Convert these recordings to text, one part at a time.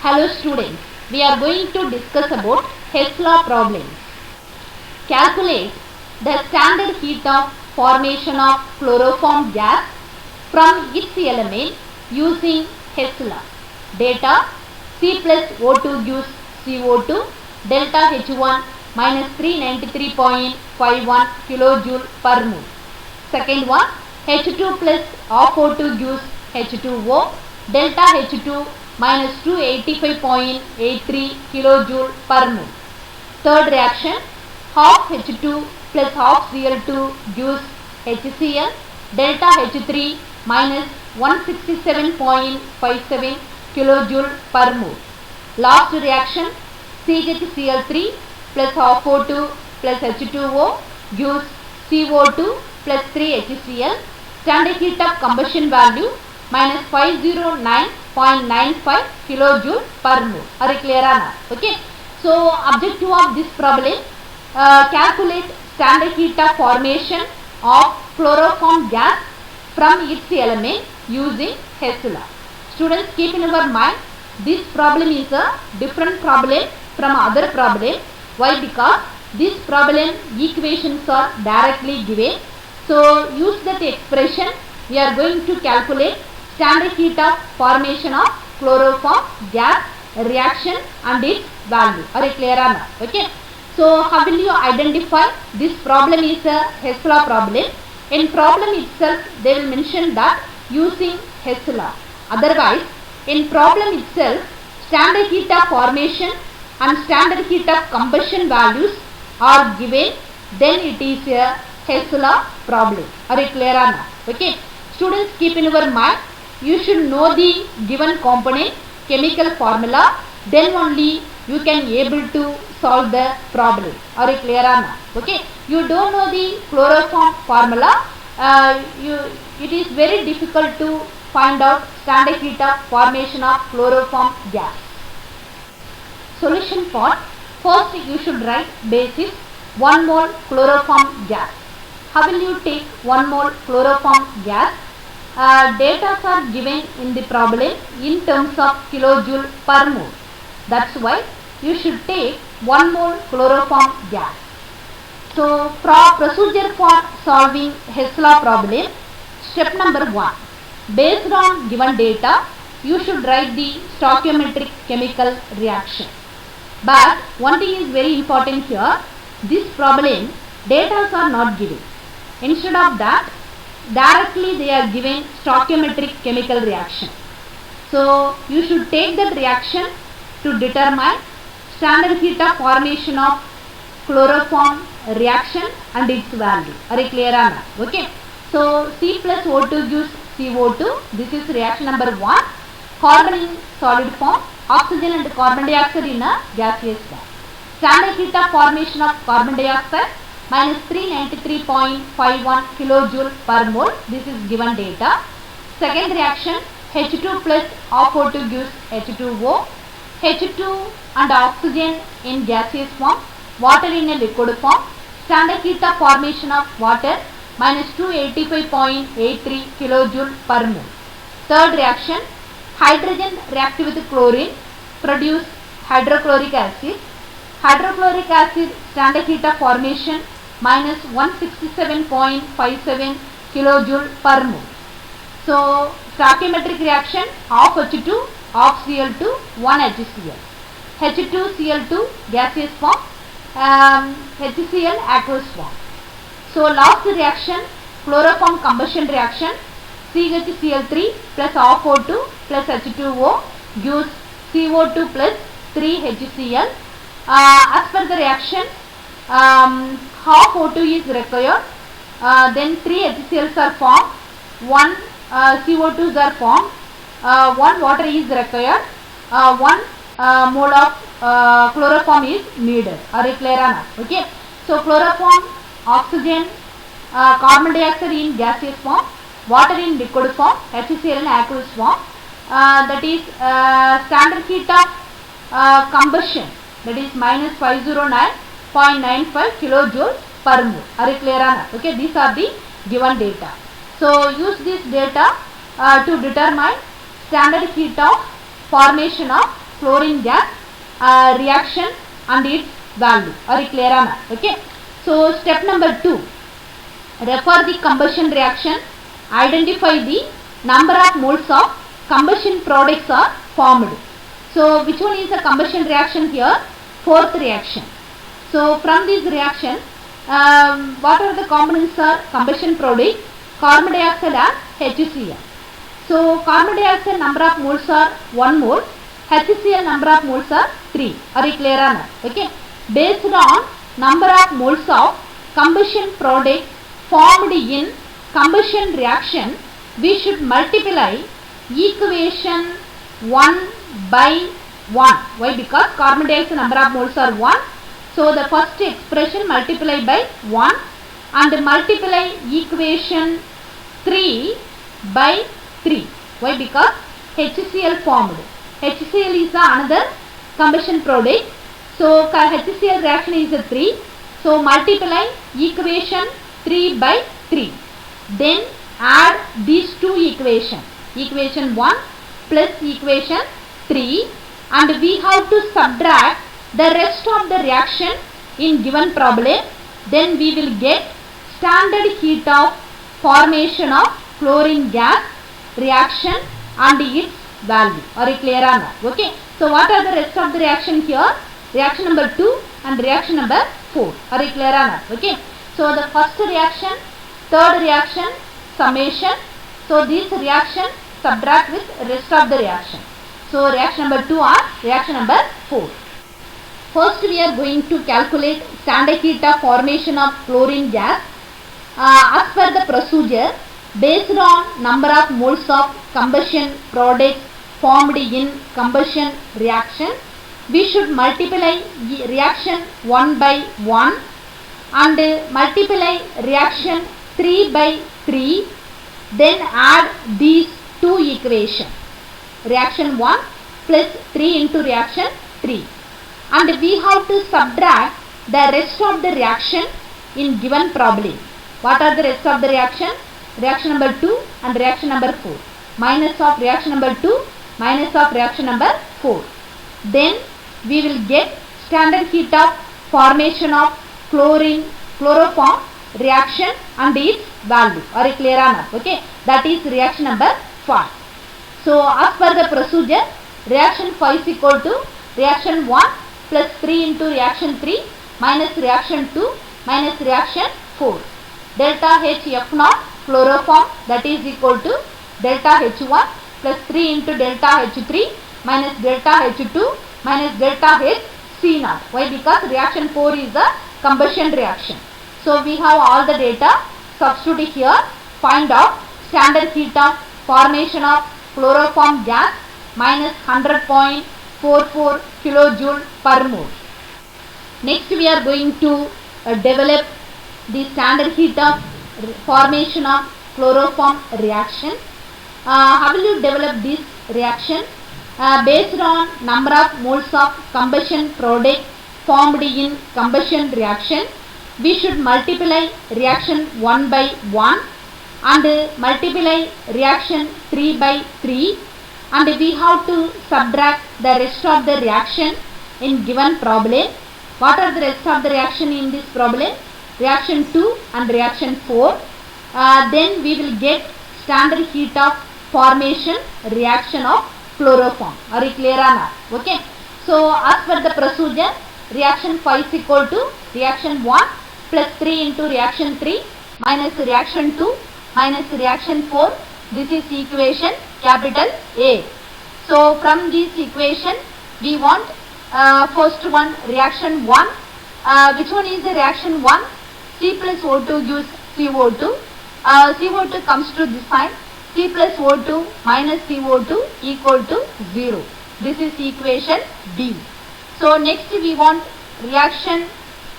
Hello students, we are going to discuss about Hess law problems. Calculate the standard heat of formation of chloroform gas from its element using Hess law. Data: C plus O2 gives CO2, delta H1 minus 393.51 kilojoule per mole. Second one, H2 plus of O2 gives H2O, delta H2 minus 285.83 kilojoule per mole. Third reaction, half H2 plus half Cl2 gives HCl, delta H3 minus 167.57 kilojoule per mole. Last reaction, CHCl3 plus half O2 plus H2O gives CO2 plus 3HCl. Standard heat of combustion value minus 509.95 kilojoule per mole. Are you clear or not? Okay. So objective of this problem, calculate standard heat of formation of chloroform gas from its element using Hess law. Students, keep in your mind, this problem is a different problem from other problem. Why? Because this problem equations are directly given. So use that expression. We are going to calculate standard heat of formation of chloroform gas reaction and its value. Are you clear or not? Okay. So how will you identify this problem is a Hess law problem? In problem itself they will mention that using Hess law. Otherwise in problem itself standard heat of formation and standard heat of combustion values are given, then it is a Hess law problem. Are you clear or not? Okay. Students, keep in your mind, you should know the given component chemical formula, then only you can able to solve the problem. Are you clear or not? Okay. You don't know the chloroform formula, it is very difficult to find out standard heat of formation of chloroform gas. Solution part. First you should write basis 1 mole chloroform gas. How will you take 1 mole chloroform gas? Data are given in the problem in terms of kilojoule per mole. That's why you should take 1 mole chloroform gas. So procedure for solving Hess law problem. Step number 1. Based on given data, you should write the stoichiometric chemical reaction. But one thing is very important here. This problem data are not given. Instead of that, directly they are given stoichiometric chemical reaction. So you should take that reaction to determine standard heat of formation of chloroform reaction and its value. Are you clear or not? Okay. So C plus O2 gives CO2. This is reaction number 1. Carbon in solid form, oxygen and carbon dioxide in a gaseous gas. Standard heat of formation of carbon dioxide minus 393.51 kilojoule per mole. This is given data. Second reaction, H2 plus of O2 gives H2O. H2 and oxygen in gaseous form, water in a liquid form. Standard heat of formation of water minus 285.83 kilojoule per mole. Third reaction, hydrogen react with chlorine, produce hydrochloric acid. Hydrochloric acid standard heat of formation minus 167.57 kilojoule per mole. So stoichiometric reaction of H2, of Cl2, 1 HCl. H2Cl2 gaseous form, HCl aqueous form. So last reaction, chloroform combustion reaction, CHCl3 plus of O2 plus H2O gives CO2 plus 3HCl. As per the reaction, half O2 is required, then 3 HCl's are formed, 1 CO2's are formed, 1 water is required, 1 mole of chloroform is needed. Are you clear or not? Okay. So chloroform, oxygen, carbon dioxide in gaseous form, water in liquid form, HCl in aqueous form. That is standard heat of combustion, that is minus 509.95 kilojoule per mole. Are you clear or not? Okay, these are the given data. So use this data to determine standard heat of formation of chlorine gas reaction and its value. Are you clear on that? Okay. So step number 2, refer the combustion reaction, identify the number of moles of combustion products are formed. So which one is the combustion reaction here? Fourth reaction. So from this reaction, what are the components are combustion products? Carbon dioxide and HCl. So carbon dioxide number of moles are 1 mole, HCl number of moles are 3. Are you clear on that? Okay. Based on number of moles of combustion product formed in combustion reaction, we should multiply equation 1 by 1. Why? Because carbon dioxide number of moles are 1. So the first expression multiply by 1 and multiply equation 3 by 3. Why? Because HCl formed. HCl is another combustion product. So HCl reaction is a 3. So multiply equation 3 by 3. Then add these two equations. Equation 1 plus equation 3, and we have to subtract the rest of the reaction in given problem. Then we will get standard heat of formation of chlorine gas reaction and its value. Are you clear on that? Okay. So what are the rest of the reaction here? Reaction number 2 and reaction number 4. Are you clear on that? Okay. So the first reaction, third reaction, summation. So this reaction subtract with rest of the reaction. So reaction number 2 or reaction number 4. First we are going to calculate standard heat of formation of chlorine gas. As per the procedure, based on number of moles of combustion products formed in combustion reaction, we should multiply reaction 1 by 1 and multiply reaction 3 by 3. Then add these two equations, reaction 1 plus 3 into reaction 3, and we have to subtract the rest of the reaction in given problem. What are the rest of the reaction? Reaction number 2 and reaction number 4. Minus of reaction number 2, minus of reaction number 4. Then we will get standard heat of formation of chloroform reaction and its value. Are you clear on that? Okay. That is reaction number 5. So as per the procedure, reaction 5 is equal to reaction 1 plus 3 into reaction 3 minus reaction 2 minus reaction 4. Delta HF naught chloroform, that is equal to delta H1 plus 3 into delta H3 minus delta H2 minus delta HC naught. Why? Because reaction 4 is a combustion reaction. So we have all the data. Substitute here. Find out standard heat of formation of chloroform gas minus 100.44 kilojoule per mole. Next we are going to develop the standard heat of formation of chloroform reaction. How will you develop this reaction? Based on number of moles of combustion product formed in combustion reaction, we should multiply reaction 1 by 1 and multiply reaction 3 by 3, and we have to subtract the rest of the reaction in given problem. What are the rest of the reaction in this problem? Reaction 2 and reaction 4. Then we will get standard heat of formation reaction of chloroform. Are you clear on that? Okay. So as per the procedure, reaction 5 is equal to reaction 1 plus 3 into reaction 3 minus reaction 2 minus reaction 4. This is equation capital A. So from this equation we want first one reaction 1. Which one is the reaction 1? C plus O2 gives CO2. CO2 comes to this side. C plus O2 minus CO2 equal to 0. This is equation B. So next we want reaction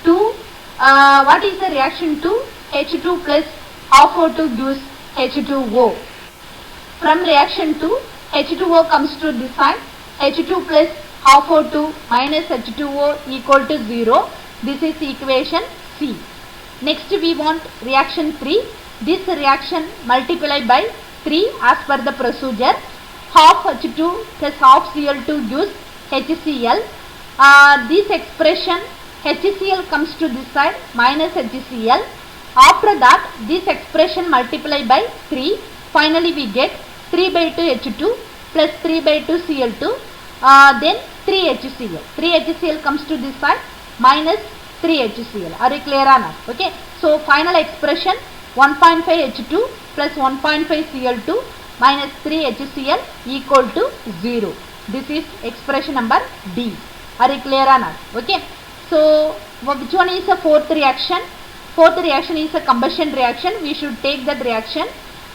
2. What is the reaction 2? H2 plus half O2 gives H2O. From reaction 2, H2O comes to this side. H2 plus half O2 minus H2O equal to 0. This is equation C. Next we want reaction 3. This reaction multiplied by 3 as per the procedure. Half H2 plus half Cl2 gives HCl. This expression HCl comes to this side minus HCl. After that this expression multiply by 3. Finally we get 3 by 2 H2 plus 3 by 2 Cl2. Then 3 HCl. 3 HCl comes to this side minus 3 HCl. Are you clear or not? Okay. So final expression 1.5 H2 plus 1.5 Cl2 minus 3 HCl equal to 0. This is expression number D. Are you clear or not? Okay. So which one is a fourth reaction? Fourth reaction is a combustion reaction. We should take that reaction.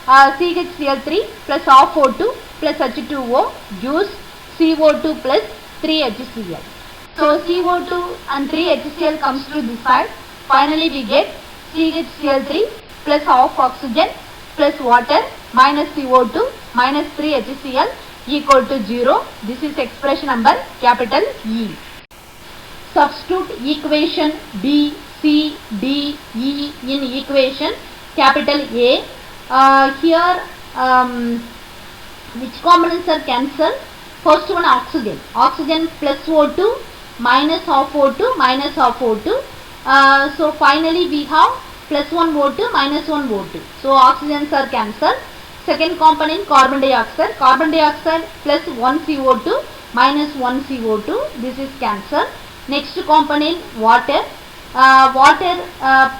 CHCl3 plus half O2 plus H2O gives CO2 plus 3 HCl. So CO2 and 3 HCl comes to this side. Finally we get CHCl3 plus half oxygen plus water minus CO2 minus 3 HCl equal to 0. This is expression number capital E. Substitute equation B, C, D, E in equation capital A. Here which components are cancelled? First one oxygen. Oxygen plus O2 minus half O2 minus half O2. So finally we have plus 1 O2 minus 1 O2. So oxygens are cancelled. Second component carbon dioxide. Carbon dioxide plus 1 CO2 minus 1 CO2. This is cancelled. Next component water. Water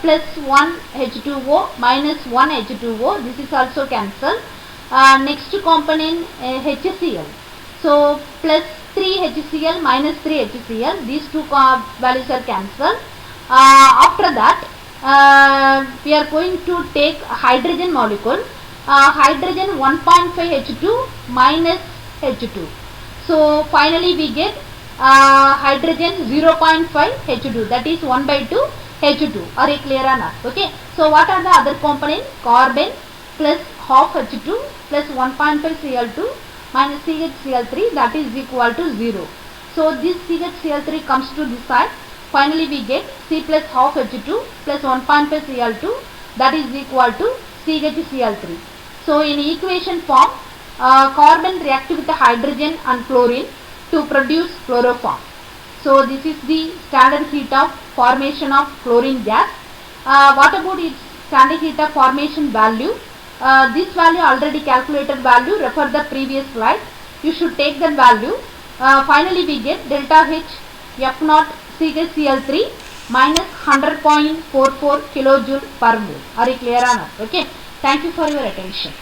plus 1 H2O minus 1 H2O. This is also cancelled. Next component HCl. So plus 3 HCl minus 3 HCl. These two values are cancelled. After that we are going to take hydrogen molecule. Hydrogen 1.5 H2 minus H2. So finally we get hydrogen 0.5 H2, that is 1 by 2 H2. Are you clear or not? Okay. So what are the other components? Carbon plus half H2 plus 1.5 Cl2 minus CHCl3, that is equal to 0. So this CHCl3 comes to this side. Finally we get C plus half H2 plus 1.5 Cl2, that is equal to CHCl3. So in equation form, carbon react with the hydrogen and chlorine to produce chloroform. So this is the standard heat of formation of chlorine gas. What about its standard heat of formation value? This value already calculated value, refer the previous slide. You should take that value. Finally we get delta H F0 CHCl3 minus 100.44 kilojoule per mole. Are you clear or not? Okay. Thank you for your attention.